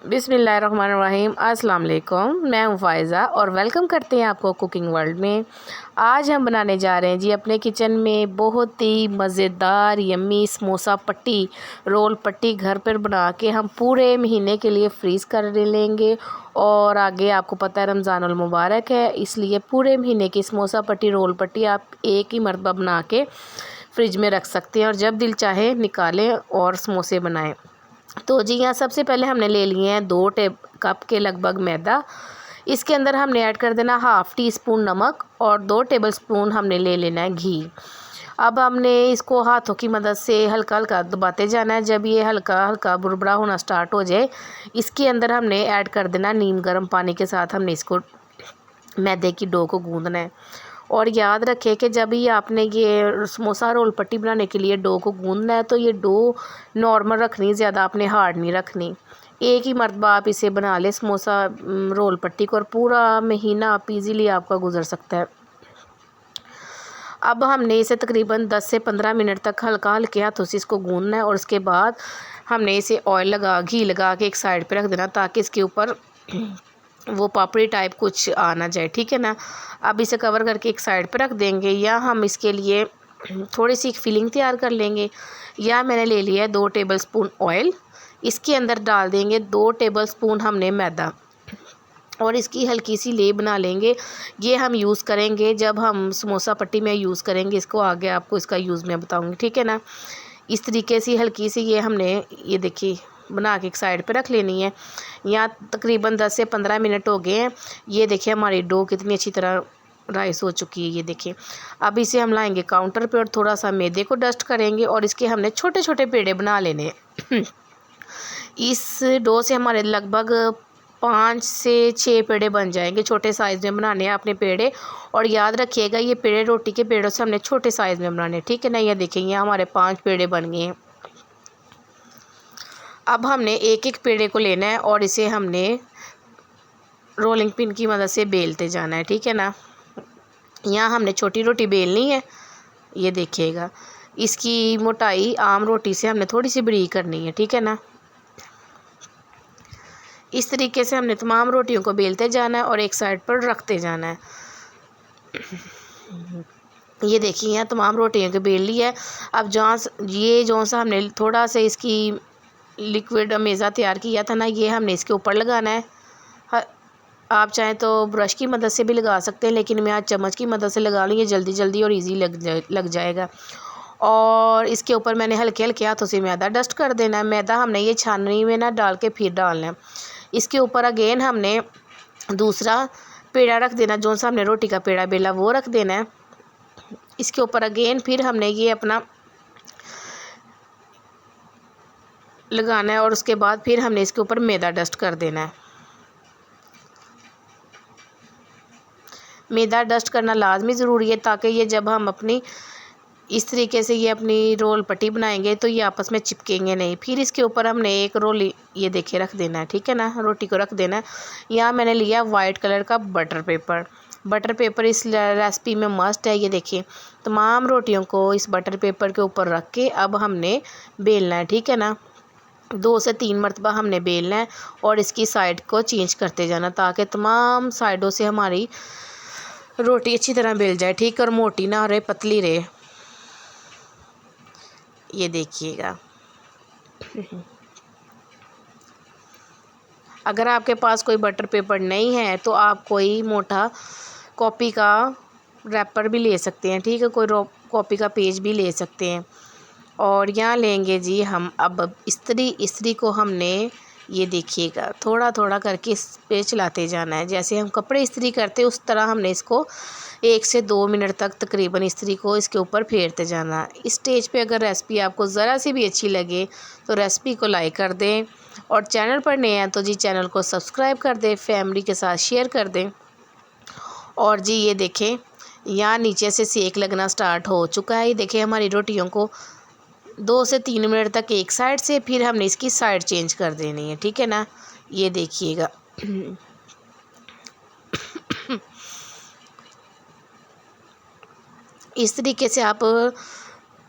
बिस्मिल्लाहिर्रहमानिर्रहीम। अस्सलाम वालेकुम। मैं हूँ फ़ायज़ा और वेलकम करते हैं आपको कुकिंग वर्ल्ड में। आज हम बनाने जा रहे हैं जी अपने किचन में बहुत ही मज़ेदार यम्मी समोसा पट्टी, रोल पट्टी घर पर बना के हम पूरे महीने के लिए फ्रीज़ कर लेंगे। और आगे आपको पता है रमज़ानुल मुबारक है, इसलिए पूरे महीने की समोसा पट्टी, रोल पट्टी आप एक ही मरतबा बना के फ्रिज में रख सकते हैं और जब दिल चाहे निकालें और समोसे बनाएं। तो जी यहाँ सबसे पहले हमने ले लिए हैं 2 कप के लगभग मैदा। इसके अंदर हमने ऐड कर देना हाफ़ टी स्पून नमक और 2 टेबलस्पून हमने ले लेना है घी। अब हमने इसको हाथों की मदद से हल्का हल्का दबाते जाना है। जब ये हल्का हल्का बुरबुरा होना स्टार्ट हो जाए, इसके अंदर हमने ऐड कर देना नीम गर्म पानी के साथ हमने इसको मैदे की डो को गूंदना है। और याद रखें कि जब ही आपने ये समोसा रोल पट्टी बनाने के लिए डो को गूंदना है तो ये डो नॉर्मल रखनी, ज़्यादा आपने हार्ड नहीं रखनी। एक ही मरतबा आप इसे बना लें समोसा रोल पट्टी को और पूरा महीना आप इजीली आपका गुजर सकता है। अब हमने इसे तकरीबन 10 से 15 मिनट तक हल्का हल्के हाथों से इसको गूंदना है और उसके बाद हमने इसे घी लगा के एक साइड पे रख देना ताकि इसके ऊपर वो पापड़ी टाइप कुछ आ ना जाए, ठीक है ना। अब इसे कवर करके एक साइड पे रख देंगे या हम इसके लिए थोड़ी सी फिलिंग तैयार कर लेंगे। या मैंने ले लिया है 2 टेबलस्पून ऑयल। इसके अंदर डाल देंगे 2 टेबलस्पून हमने मैदा और इसकी हल्की सी लेप बना लेंगे। ये हम यूज़ करेंगे जब हम समोसा पट्टी में यूज़ करेंगे इसको, आगे आपको इसका यूज़ मैं बताऊँगी, ठीक है ना। इस तरीके से हल्की सी ये हमने ये देखिए बना के एक साइड पे रख लेनी है। यहाँ तकरीबन 10 से 15 मिनट हो गए हैं। ये देखिए हमारी डो कितनी अच्छी तरह राइस हो चुकी है, ये देखिए। अब इसे हम लाएंगे काउंटर पे और थोड़ा सा मैदे को डस्ट करेंगे और इसके हमने छोटे छोटे पेड़े बना लेने हैं। इस डो से हमारे लगभग 5 से 6 पेड़े बन जाएंगे। छोटे साइज़ में बनाने हैं अपने पेड़े। और याद रखिएगा ये पेड़े रोटी के पेड़ों से हमने छोटे साइज़ में बनाने, ठीक है ना। ये देखिए हमारे 5 पेड़े बन गए हैं। अब हमने एक एक पेड़े को लेना है और इसे हमने रोलिंग पिन की मदद से बेलते जाना है, ठीक है ना। यहाँ हमने छोटी रोटी बेलनी है, ये देखिएगा। इसकी मोटाई आम रोटी से हमने थोड़ी सी बरीक करनी है, ठीक है ना। इस तरीके से हमने तमाम रोटियों को बेलते जाना है और एक साइड पर रखते जाना है। ये देखिए यहाँ तमाम रोटियों को बेल ली है। अब जो सा हमने थोड़ा सा इसकी लिक्विड मेज़ा तैयार किया था ना, ये हमने इसके ऊपर लगाना है। आप चाहें तो ब्रश की मदद से भी लगा सकते हैं, लेकिन मैं आज चम्मच की मदद से लगा लूँ, ये जल्दी जल्दी और इजी लग जाएगा। और इसके ऊपर मैंने हल्के हल्के हाथों से मैदा डस्ट कर देना है। मैदा हमने ये छाननी में ना डाल के फिर डालना है। इसके ऊपर अगेन हमने दूसरा पेड़ा रख देना, जो सा हमने रोटी का पेड़ा बेला वो रख देना है। इसके ऊपर अगेन फिर हमने ये अपना लगाना है और उसके बाद फिर हमने इसके ऊपर मैदा डस्ट कर देना है। मैदा डस्ट करना लाजमी ज़रूरी है ताकि ये जब हम अपनी इस तरीके से ये अपनी रोल पट्टी बनाएंगे तो ये आपस में चिपकेंगे नहीं। फिर इसके ऊपर हमने एक रोल ये देखिए रख देना है, ठीक है ना, रोटी को रख देना है। यहाँ मैंने लिया वाइट कलर का बटर पेपर। बटर पेपर इस रेसिपी में मस्ट है। ये देखिए तमाम रोटियों को इस बटर पेपर के ऊपर रख के अब हमने बेलना है, ठीक है ना। 2 से 3 मरतबा हमने बेलना है और इसकी साइड को चेंज करते जाना ताकि तमाम साइडों से हमारी रोटी अच्छी तरह बेल जाए, ठीक, और मोटी ना रहे, पतली रहे। ये देखिएगा। अगर आपके पास कोई बटर पेपर नहीं है तो आप कोई मोटा कॉपी का रैपर भी ले सकते हैं, ठीक है, कोई कॉपी का पेज भी ले सकते हैं। और यहाँ लेंगे जी हम अब इस्त्री को हमने ये देखिएगा थोड़ा थोड़ा करके इस पे चलाते जाना है। जैसे हम कपड़े इस्त्री करते उस तरह हमने इसको 1 से 2 मिनट तक तकरीबन इस्त्री को इसके ऊपर फेरते जाना। इस स्टेज पे अगर रेसिपी आपको ज़रा सी भी अच्छी लगे तो रेसिपी को लाइक कर दें और चैनल पर नए हैं तो जी चैनल को सब्सक्राइब कर दें, फैमिली के साथ शेयर कर दें। और जी ये देखें यहाँ नीचे से सेक लगना स्टार्ट हो चुका है। ये देखें हमारी रोटियों को 2 से 3 मिनट तक एक साइड से, फिर हमने इसकी साइड चेंज कर देनी है, ठीक है ना। ये देखिएगा। इस तरीके से आप